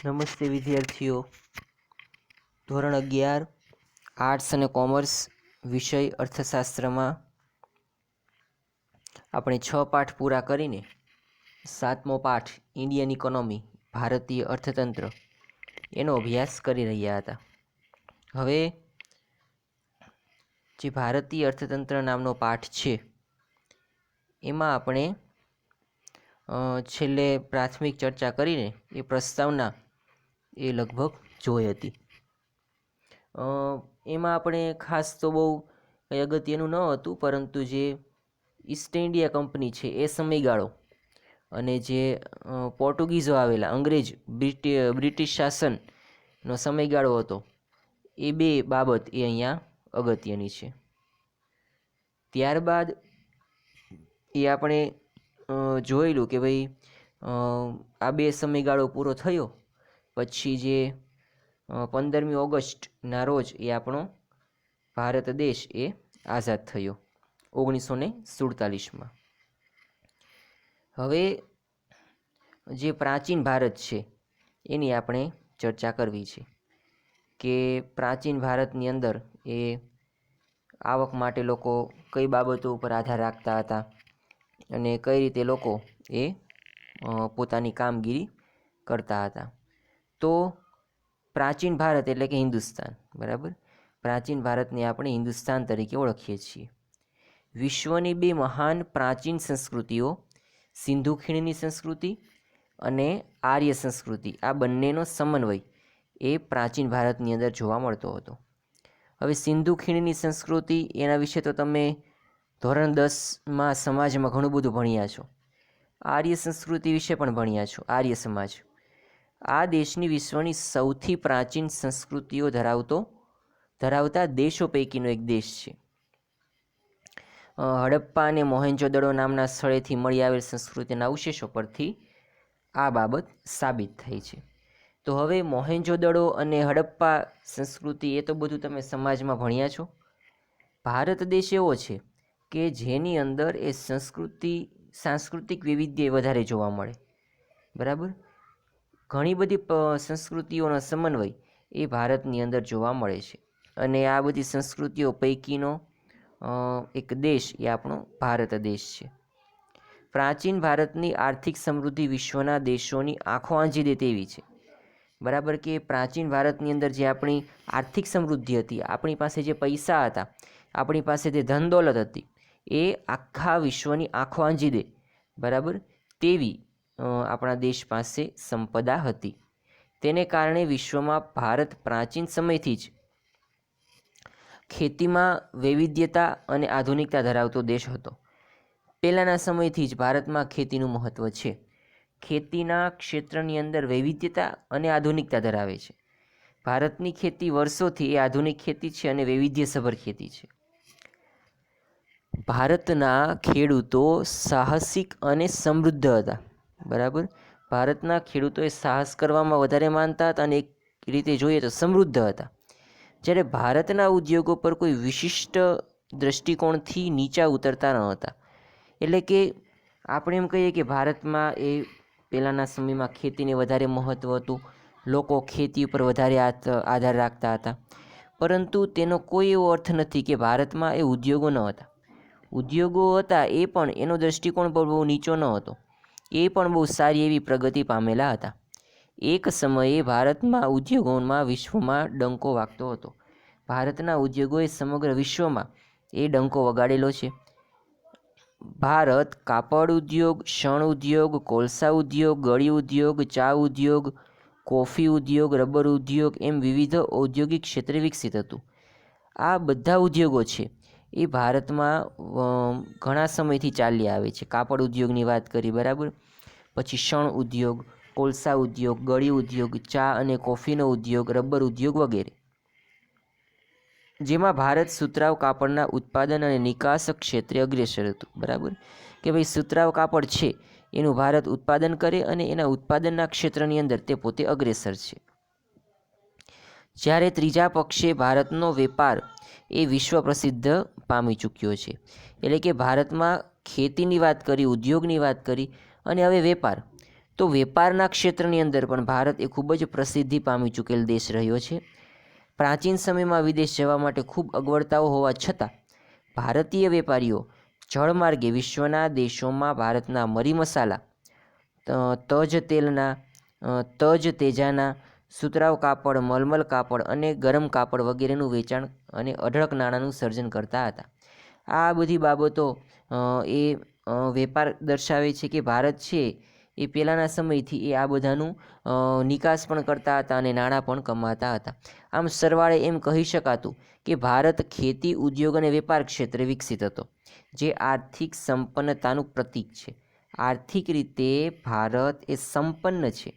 નમસ્તે વિદ્યાર્થીઓ. ધોરણ 11 આર્ટ્સ અને કોમર્સ વિષય અર્થશાસ્ત્રમાં આપણે 6 પાઠ પૂરા કરીને 7મો પાઠ ઇન્ડિયન ઇકોનોમી ભારતીય અર્થતંત્ર એનો અભ્યાસ કરી રહ્યા હતા. હવે જે ભારતીય અર્થતંત્ર નામનો પાઠ છે એમાં આપણે છેલ્લે પ્રાથમિક ચર્ચા કરીને એ પ્રસ્તાવના એ લગભગ જોઈ હતી. એમાં આપણે ખાસ તો બહુ કંઈ અગત્યનું ન હતું, પરંતુ જે ઈસ્ટ ઇન્ડિયા કંપની છે એ સમયગાળો અને જે પોર્ટુગીઝો આવેલા બ્રિટિશ શાસનનો સમયગાળો હતો એ બે બાબત એ અહીંયા અગત્યની છે. ત્યારબાદ એ આપણે જોયેલું કે ભાઈ આ બે સમયગાળો પૂરો થયો પછી જે 15મી ઓગસ્ટના રોજ એ આપણો ભારત દેશ એ આઝાદ થયો 1947માં. હવે જે પ્રાચીન ભારત છે એની આપણે ચર્ચા કરવી છે કે પ્રાચીન ભારતની અંદર એ આવક માટે લોકો કઈ બાબતો ઉપર આધાર રાખતા હતા અને કઈ રીતે લોકો એ પોતાની કામગીરી કરતા હતા. તો પ્રાચીન ભારત એટલે કે હિન્દુસ્તાન, બરાબર. પ્રાચીન ભારતને આપણે હિન્દુસ્તાન તરીકે ઓળખીએ છીએ. વિશ્વની બે મહાન પ્રાચીન સંસ્કૃતિઓ સિંધુ ખીણની સંસ્કૃતિ અને આર્ય સંસ્કૃતિ, આ બંનેનો સમન્વય એ પ્રાચીન ભારતની અંદર જોવા મળતો હતો. હવે સિંધુ ખીણની સંસ્કૃતિ એના વિશે તો તમે ધોરણ 10માં સમાજમાં ઘણું બધું ભણ્યા છો. આર્ય સંસ્કૃતિ વિશે પણ ભણ્યા છો. આર્ય સમાજ આ દેશની વિશ્વની સૌથી પ્રાચીન સંસ્કૃતિઓ ધરાવતા દેશો પૈકીનો એક દેશ છે. હડપ્પા અને મોહેન્જો-દડો નામના સ્થળેથી મળી આવેલ સંસ્કૃતિના અવશેષો પરથી આ બાબત સાબિત થઈ છે. તો હવે મોહેન્જો-દડો અને હડપ્પા સંસ્કૃતિ એ તો બધું તમે સમાજમાં ભણ્યા છો. ભારત દેશ એવો છે કે જેની અંદર એ સાંસ્કૃતિક વૈવિધ્ય વધારે જોવા મળે, બરાબર. ઘણી બધી સંસ્કૃતિઓનો સમન્વય એ ભારતની અંદર જોવા મળે છે અને આ બધી સંસ્કૃતિઓ પૈકીનો એક દેશ એ આપણો ભારત દેશ છે. પ્રાચીન ભારતની આર્થિક સમૃદ્ધિ વિશ્વના દેશોની આંખો આંજી દે તેવી છે, બરાબર. કે પ્રાચીન ભારતની અંદર જે આપણી આર્થિક સમૃદ્ધિ હતી, આપણી પાસે જે પૈસા હતા, આપણી પાસે જે ધન દોલત હતી, એ આખા વિશ્વની આંખો આંજી દે, બરાબર, તેવી આપણા દેશ પાસે સંપદા હતી. તેને કારણે વિશ્વમાં ભારત પ્રાચીન સમયથી જ ખેતીમાં વૈવિધ્યતા અને આધુનિકતા ધરાવતો દેશ હતો. પહેલાંના સમયથી જ ભારતમાં ખેતીનું મહત્ત્વ છે. ખેતીના ક્ષેત્રની અંદર વૈવિધ્યતા અને આધુનિકતા ધરાવે છે. ભારતની ખેતી વર્ષોથી એ આધુનિક ખેતી છે અને વૈવિધ્યસભર ખેતી છે. ભારતના ખેડૂતો સાહસિક અને સમૃદ્ધ હતા, બરાબર. ભારતના ખેડૂતોએ સાહસ કરવામાં વધારે માનતા હતા અને એક રીતે જોઈએ તો સમૃદ્ધ હતા. જ્યારે ભારતના ઉદ્યોગો પર કોઈ વિશિષ્ટ દૃષ્ટિકોણથી નીચા ઉતરતા ન હતા. એટલે કે આપણે એમ કહીએ કે ભારતમાં એ પહેલાંના સમયમાં ખેતીને વધારે મહત્ત્વ હતું, લોકો ખેતી ઉપર વધારે આધાર રાખતા હતા, પરંતુ તેનો કોઈ એવો અર્થ નથી કે ભારતમાં એ ઉદ્યોગો ન હતા. ઉદ્યોગો હતા એ પણ એનો દૃષ્ટિકોણ પણ બહુ નીચો ન હતો, એ પણ બહુ સારી એવી પ્રગતિ પામેલા હતા. એક સમયે ભારતમાં ઉદ્યોગોમાં વિશ્વમાં ડંકો વાગતો હતો. ભારતના ઉદ્યોગોએ સમગ્ર વિશ્વમાં એ ડંકો વગાડેલો છે. ભારત કાપડ ઉદ્યોગ, શણ ઉદ્યોગ, કોલસા ઉદ્યોગ, ગળી ઉદ્યોગ, ચા ઉદ્યોગ, કોફી ઉદ્યોગ, રબર ઉદ્યોગ એમ વિવિધ ઔદ્યોગિક ક્ષેત્રે વિકસિત હતું. આ બધા ઉદ્યોગો છે એ ભારતમાં ઘણા સમયથી ચાલ્યા આવે છે. કાપડ ઉદ્યોગની વાત કરી, બરાબર. પછી શણ ઉદ્યોગ, કોલસા ઉદ્યોગ, ગળી ઉદ્યોગ, ચા અને કોફીનો ઉદ્યોગ, રબર ઉદ્યોગ વગેરે, જેમાં ભારત સુતરાઉ કાપડના ઉત્પાદન અને નિકાસ ક્ષેત્રે અગ્રેસર હતું, બરાબર. કે ભાઈ સુતરાઉ કાપડ છે એનું ભારત ઉત્પાદન કરે અને એના ઉત્પાદનના ક્ષેત્રની અંદર તે પોતે અગ્રેસર છે. જ્યારે ત્રીજા પક્ષે ભારતનો વેપાર એ વિશ્વ પ્રસિદ્ધ પામી ચૂક્યો છે. એટલે કે ભારતમાં ખેતીની વાત કરી, ઉદ્યોગની વાત કરી અને હવે વેપાર, તો વેપારના ક્ષેત્રની અંદર પણ ભારત એ ખૂબ જ પ્રસિદ્ધિ પામી ચૂકેલ દેશ રહ્યો છે. પ્રાચીન સમયમાં વિદેશ જવા માટે ખૂબ અગવડતાઓ હોવા છતાં ભારતીય વેપારીઓ જળમાર્ગે વિશ્વના દેશોમાં ભારતના મરી મસાલા, તજ તેજાના, સુતરાઉ કાપડ, મલમલ કાપડ અને ગરમ કાપડ વગેરેનું વેચાણ અને અઢળક નાણાંનું સર્જન કરતા હતા. આ બધી બાબતો વેપાર દર્શાવે છે કે ભારત છે એ પહેલાંના સમયથી એ આ બધાનું નિકાસ પણ કરતા હતા અને નાણાં પણ કમાતા હતા. આમ સરવાળે એમ કહી શકાતું કે ભારત ખેતી, ઉદ્યોગ અને વેપાર ક્ષેત્રે વિકસિત હતો, જે આર્થિક સંપન્નતાનું પ્રતીક છે. આર્થિક રીતે ભારત એ સંપન્ન છે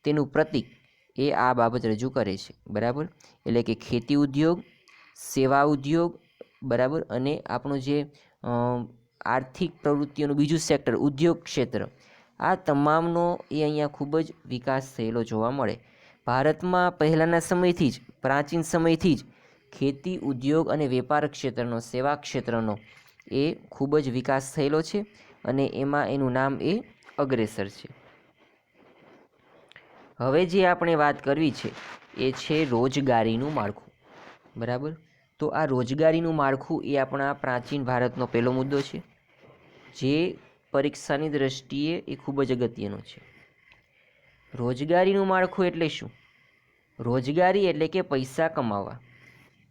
તેનું પ્રતીક એ આ બાબત રજૂ કરે છે. બરાબર, એટલે કે ખેતી ઉદ્યોગ, સેવા ઉદ્યોગ, બરાબર, અને આપણું જે આર્થિક પ્રવૃત્તિઓનું બીજું સેક્ટર ઉદ્યોગ ક્ષેત્ર, આ તમામનો એ અહીંયા ખૂબ જ વિકાસ થયેલો જોવા મળે. ભારતમાં પહેલાંના સમયથી જ, પ્રાચીન સમયથી જ ખેતી, ઉદ્યોગ અને વેપાર ક્ષેત્રનો, સેવા ક્ષેત્રનો એ ખૂબ જ વિકાસ થયેલો છે અને એમાં એનું નામ એ અગ્રેસર છે. હવે જે આપણે વાત કરવી છે એ છે રોજગારીનું માળખું. બરાબર, તો આ રોજગારીનું માળખું એ આપણા પ્રાચીન ભારતનો પહેલો મુદ્દો છે, જે પરીક્ષાની દ્રષ્ટિએ એ ખૂબ જ અગત્યનો છે. રોજગારીનું માળખું એટલે શું? રોજગારી એટલે કે પૈસા કમાવા.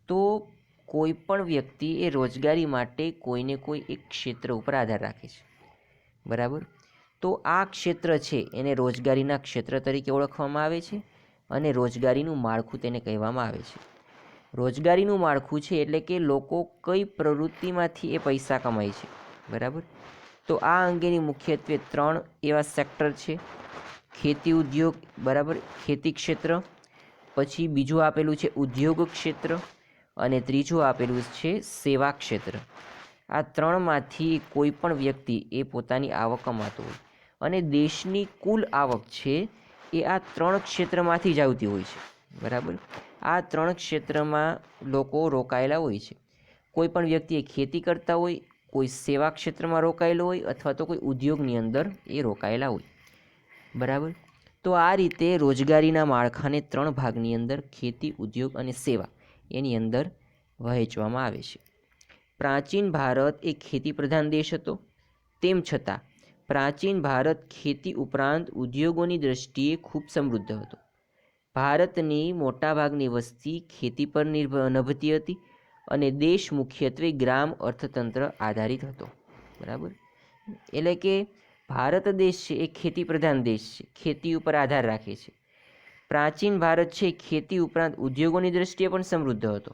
તો કોઈ પણ વ્યક્તિ એ રોજગારી માટે કોઈને કોઈ એક ક્ષેત્ર ઉપર આધાર રાખે છે. બરાબર, તો આ ક્ષેત્ર છે એને રોજગારીના ક્ષેત્ર તરીકે ઓળખવામાં આવે છે અને રોજગારીનું માળખું તેને કહેવામાં આવે છે. રોજગારીનું માળખું છે એટલે કે લોકો કઈ પ્રવૃત્તિમાંથી એ પૈસા કમાય છે. બરાબર, તો આ અંગેની મુખ્યત્વે 3 એવા સેક્ટર છે: ખેતી ઉદ્યોગ, બરાબર, ખેતી ક્ષેત્ર, પછી બીજું આપેલું છે ઉદ્યોગ ક્ષેત્ર અને ત્રીજું આપેલું છે સેવા ક્ષેત્ર. આ 3માંથી કોઈ પણ વ્યક્તિ એ પોતાની આવક કમાતો હોય અને દેશની કુલ આવક છે એ આ 3 ક્ષેત્રમાંથી જ આવતી હોય છે. બરાબર, આ 3 ક્ષેત્રમાં લોકો રોકાયેલા હોય છે. કોઈ પણ વ્યક્તિ એ ખેતી કરતા હોય, કોઈ સેવા ક્ષેત્રમાં રોકાયેલો હોય અથવા તો કોઈ ઉદ્યોગની અંદર એ રોકાયેલા હોય. બરાબર, તો આ રીતે રોજગારીના માળખાને 3 ભાગની અંદર ખેતી, ઉદ્યોગ અને સેવા એની અંદર વહેંચવામાં આવે છે. પ્રાચીન ભારત એ ખેતી પ્રધાન દેશ હતો. તેમ છતાં પ્રાચીન ભારત ખેતી ઉપરાંત ઉદ્યોગોની દ્રષ્ટિએ ખૂબ સમૃદ્ધ હતો. ભારતની મોટાભાગની વસ્તી ખેતી પર નભતી હતી અને દેશ મુખ્યત્વે ગ્રામ અર્થતંત્ર આધારિત હતો. બરાબર, એટલે કે ભારત દેશ છે એ ખેતી પ્રધાન દેશ છે, ખેતી ઉપર આધાર રાખે છે. પ્રાચીન ભારત છે ખેતી ઉપરાંત ઉદ્યોગોની દ્રષ્ટિએ પણ સમૃદ્ધ હતો.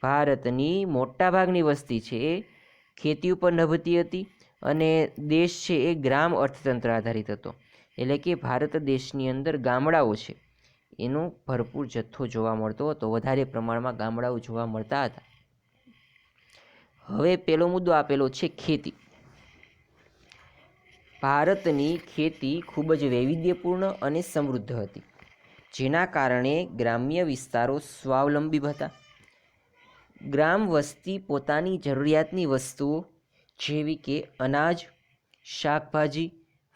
ભારતની મોટાભાગની વસ્તી છે એ ખેતી ઉપર નભતી હતી અને દેશ છે એ ગ્રામ અર્થતંત્ર આધારિત હતો. એટલે કે ભારત દેશની અંદર ગામડાઓ છે એનો ભરપૂર જથ્થો જોવા મળતો હતો, વધારે પ્રમાણમાં ગામડાઓ જોવા મળતા હતા. હવે પહેલો મુદ્દો આપેલો છે ખેતી. ભારતની ખેતી ખૂબ જ વૈવિધ્યપૂર્ણ અને સમૃદ્ધ હતી, જેના કારણે ગ્રામ્ય વિસ્તારો સ્વાવલંબી હતા. ગ્રામ વસ્તી પોતાની જરૂરિયાતની વસ્તુઓ જેવી કે અનાજ, શાકભાજી,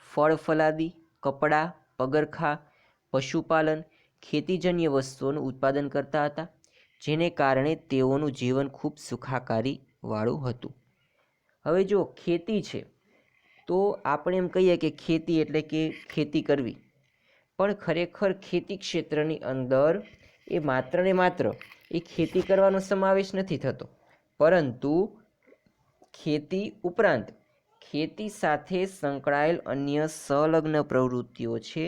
ફળ ફલાદી, કપડાં, પગરખાં, પશુપાલન, ખેતીજન્ય વસ્તુઓનું ઉત્પાદન કરતા હતા, જેને કારણે તેઓનું જીવન ખૂબ સુખાકારી વાળું હતું. હવે જો ખેતી છે તો આપણે એમ કહીએ કે ખેતી એટલે કે ખેતી કરવી, પણ ખરેખર ખેતી ક્ષેત્રની અંદર એ માત્ર ને માત્ર એ ખેતી કરવાનો સમાવેશ નથી થતો, પરંતુ ખેતી ઉપરાંત ખેતી સાથે સંકળાયેલ અન્ય સંલગ્ન પ્રવૃત્તિઓ છે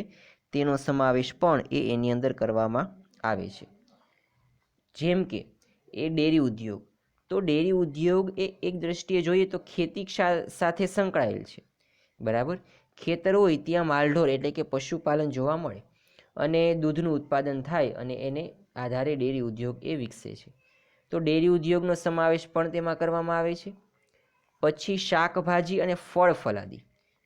તેનો સમાવેશ પણ એની અંદર કરવામાં આવે છે. જેમ કે એ ડેરી ઉદ્યોગ. તો ડેરી ઉદ્યોગ એ એક દ્રષ્ટિએ જોઈએ તો ખેતી સાથે સંકળાયેલ છે. બરાબર, ખેતર હોય ત્યાં માલઢોર એટલે કે પશુપાલન જોવા મળે અને દૂધનું ઉત્પાદન થાય અને એને આધારે ડેરી ઉદ્યોગ એ વિકસે છે. તો ડેરી ઉદ્યોગનો સમાવેશ પણ તેમાં કરવામાં આવે છે. પછી શાકભાજી અને ફળ ફલાદી.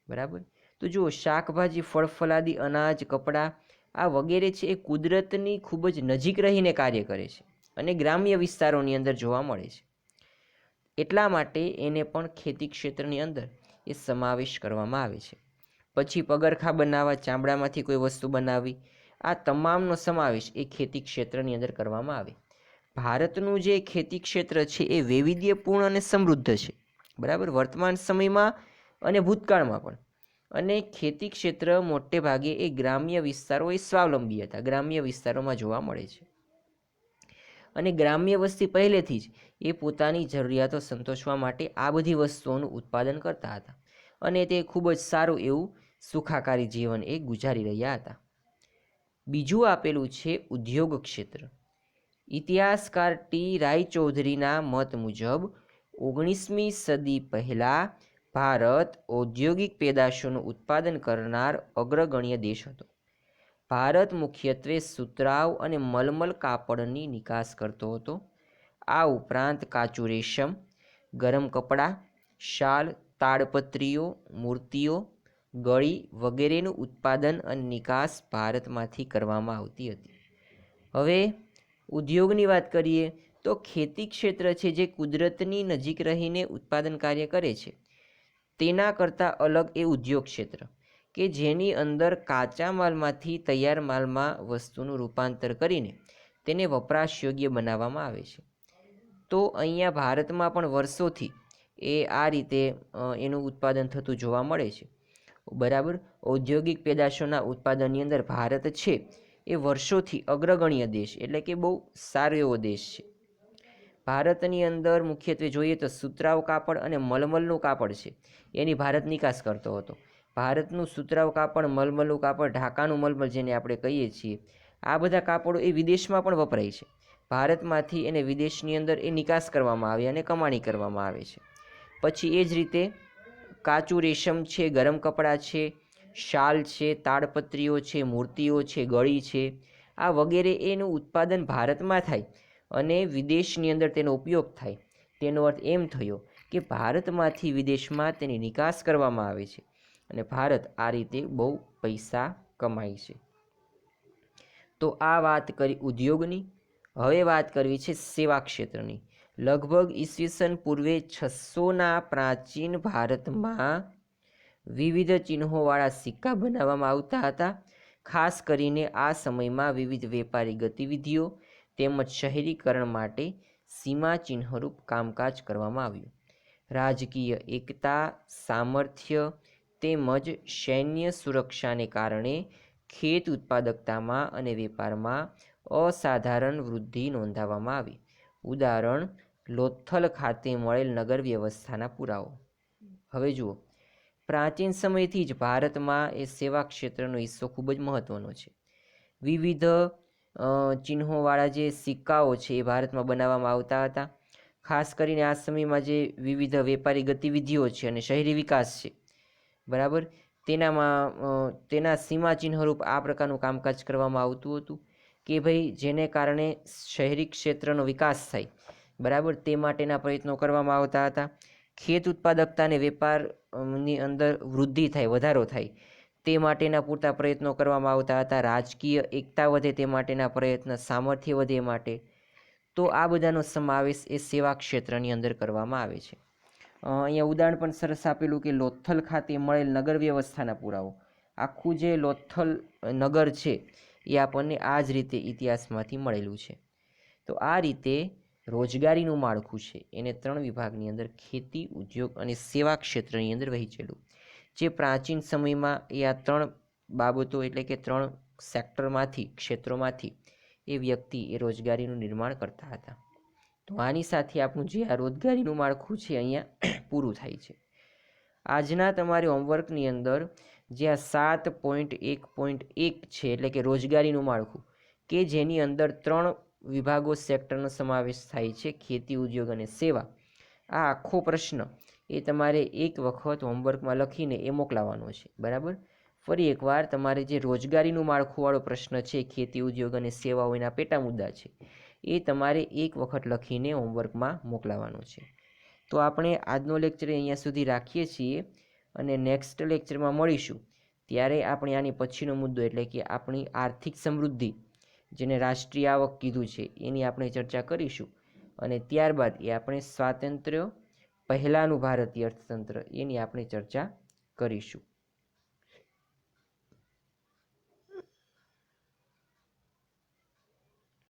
બરાબર, તો જુઓ શાકભાજી, ફળ ફલાદી, અનાજ, કપડાં આ વગેરે છે એ કુદરતની ખૂબ જ નજીક રહીને કાર્ય કરે છે અને ગ્રામ્ય વિસ્તારોની અંદર જોવા મળે છે. એટલા માટે એને પણ ખેતી ક્ષેત્રની અંદર એ સમાવેશ કરવામાં આવે છે. પછી પગરખાં બનાવવા, ચામડામાંથી કોઈ વસ્તુ બનાવવી, આ તમામનો સમાવેશ એ ખેતી ક્ષેત્રની અંદર કરવામાં આવે. ભારતનું જે ખેતી ક્ષેત્ર છે એ વૈવિધ્યપૂર્ણ અને સમૃદ્ધ છે, બરાબર, વર્તમાન સમયમાં અને ભૂતકાળમાં પણ. અને ખેતી ક્ષેત્ર મોટે ભાગે એ ગ્રામ્ય વિસ્તારો એ સ્વાવલંબી હતા, ગ્રામ્ય વિસ્તારોમાં જોવા મળે છે. અને ગ્રામ્ય વસ્તી પહેલેથી જ એ પોતાની જરૂરિયાતો સંતોષવા માટે આ બધી વસ્તુઓનું ઉત્પાદન કરતા હતા અને તે ખૂબ જ સારું એવું સુખાકારી જીવન એ ગુજારી રહ્યા હતા. બીજું આપેલું છે ઉદ્યોગ ક્ષેત્ર. ઇતિહાસકાર ટી રાયચૌધરીના મત મુજબ 19મી સદી પહેલાં ભારત ઔદ્યોગિક પેદાશોનું ઉત્પાદન કરનાર અગ્રગણ્ય દેશ હતો. ભારત મુખ્યત્વે સુતરાઉ અને મલમલ કાપડની નિકાસ કરતો હતો. આ ઉપરાંત કાચું રેશમ, ગરમ કપડાં, શાલ, તાડપત્રીઓ, મૂર્તિઓ, ગળી વગેરેનું ઉત્પાદન અને નિકાસ ભારતમાંથી કરવામાં આવતી હતી. હવે ઉદ્યોગની વાત કરીએ તો ખેતી ક્ષેત્ર છે જે કુદરતની નજીક રહીને ઉત્પાદન કાર્ય કરે છે તેના કરતાં અલગ એ ઉદ્યોગ ક્ષેત્ર કે જેની અંદર કાચા માલમાંથી તૈયાર માલમાં વસ્તુનું રૂપાંતર કરીને તેને વપરાશ યોગ્ય બનાવવામાં આવે છે. તો અહીંયા ભારતમાં પણ વર્ષોથી એ આ રીતે એનું ઉત્પાદન થતું જોવા મળે છે, બરાબર. ઔદ્યોગિક પેદાશોના ઉત્પાદનની અંદર ભારત છે એ વર્ષોથી અગ્રગણ્ય દેશ એટલે કે બહુ સારો એવો દેશ છે. ભારતની અંદર મુખ્યત્વે જોઈએ તો સુતરાઉ કાપડ અને મલમલનું કાપડ છે એની ભારત નિકાસ કરતો હતો. ભારતનું સુતરાઉ કાપડ, મલમલનું કાપડ, ઢાકાનું મલમલ જેને આપણે કહીએ છીએ, આ બધા કાપડો એ વિદેશમાં પણ વપરાય છે. ભારતમાંથી એને વિદેશની અંદર એ નિકાસ કરવામાં આવે અને કમાણી કરવામાં આવે છે. પછી એ જ રીતે કાચું રેશમ છે, ગરમ કપડાં છે, શાલ છે, તાડપત્રીઓ છે, મૂર્તિઓ છે, ગળી છે, આ વગેરે એનું ઉત્પાદન ભારતમાં થાય અને વિદેશની અંદર તેનો ઉપયોગ થાય. તેનો અર્થ એમ થયો કે ભારતમાંથી વિદેશમાં તેની નિકાસ કરવામાં આવે છે અને ભારત આ રીતે બહુ પૈસા કમાય છે. તો આ વાત કરી ઉદ્યોગની. હવે વાત કરવી છે સેવા ક્ષેત્રની. લગભગ ઈસવીસન પૂર્વે 600ના પ્રાચીન ભારતમાં વિવિધ ચિહ્નોવાળા સિક્કા બનાવવામાં આવતા હતા. ખાસ કરીને આ સમયમાં વિવિધ વેપારી ગતિવિધિઓ તેમજ શહેરીકરણ માટે સીમા ચિહ્નરૂપ કામકાજ કરવામાં આવ્યું. રાજકીય એકતા, સામર્થ્ય તેમજ સૈન્ય સુરક્ષાને કારણે ખેત ઉત્પાદકતામાં અને વેપારમાં અસાધારણ વૃદ્ધિ નોંધાવવામાં આવી. ઉદાહરણ લોથલ ખાતે મળેલ નગર વ્યવસ્થાના પુરાવો. હવે જુઓ, પ્રાચીન સમયથી જ ભારતમાં એ સેવા ક્ષેત્રનો હિસ્સો ખૂબ જ મહત્ત્વનો છે. વિવિધ ચિહ્નોવાળા જે સિક્કાઓ છે એ ભારતમાં બનાવવામાં આવતા હતા. ખાસ કરીને આ સમયમાં જે વિવિધ વેપારી ગતિવિધિઓ છે અને શહેરી વિકાસ છે, બરાબર, તેના સીમાચિહ્નરૂપ આ પ્રકારનું કામકાજ કરવામાં આવતું હતું કે ભાઈ જેને કારણે શહેરી ક્ષેત્રનો વિકાસ થાય, બરાબર, તે માટેના પ્રયત્નો કરવામાં આવતા હતા. ખેત ઉત્પાદકતા અને વેપારની અંદર વૃદ્ધિ થાય, વધારો થાય તે માટેના પૂરતા પ્રયત્નો કરવામાં આવતા હતા. રાજકીય એકતા વધે તે માટેના પ્રયત્ન, સામર્થ્ય વધે એ માટે. તો આ બધાનો સમાવેશ એ સેવા ક્ષેત્રની અંદર કરવામાં આવે છે. અહીંયા ઉદાહરણ પણ સરસ આપેલું કે લોથલ ખાતે મળેલ નગર વ્યવસ્થાના પુરાવો. આખું જે લોથલ નગર છે એ આપણને આ જ રીતે ઇતિહાસમાંથી મળેલું છે. તો આ રીતે રોજગારીનું માળખું છે એને 3 વિભાગની અંદર ખેતી, ઉદ્યોગ અને સેવા ક્ષેત્રની અંદર વહેંચેલું. જે પ્રાચીન સમયમાં એ આ 3 બાબતો એટલે કે 3 સેક્ટરમાંથી, ક્ષેત્રોમાંથી એ વ્યક્તિ એ રોજગારીનું નિર્માણ કરતા હતા. તો આની સાથે આપણું જે આ રોજગારીનું માળખું છે અહીંયા પૂરું થાય છે. આજના તમારે હોમવર્કની અંદર જે આ 7.1.1 છે એટલે કે રોજગારીનું માળખું, કે જેની અંદર 3 વિભાગો સેક્ટરનો સમાવેશ થાય છે, ખેતી, ઉદ્યોગ અને સેવા. આ આખો પ્રશ્ન એ તમારે એક વખત હોમવર્કમાં લખીને એ મોકલાવવાનો છે, બરાબર. ફરી એકવાર તમારે જે રોજગારીનું માળખુંવાળો પ્રશ્ન છે, ખેતી, ઉદ્યોગ અને સેવાઓ એના પેટા મુદ્દા છે, એ તમારે એક વખત લખીને હોમવર્કમાં મોકલાવવાનો છે. તો આપણે આજનો લેક્ચર અહીંયા સુધી રાખીએ છીએ અને નેક્સ્ટ લેક્ચરમાં મળીશું ત્યારે આપણે આની પછીનો મુદ્દો એટલે કે આપણી આર્થિક સમૃદ્ધિ, જેને રાષ્ટ્રીય આવક કીધું છે, એની આપણે ચર્ચા કરીશું અને ત્યારબાદ એ આપણે સ્વાતંત્ર્ય પહેલાંનું ભારતીય અર્થતંત્ર એની આપણે ચર્ચા કરીશું.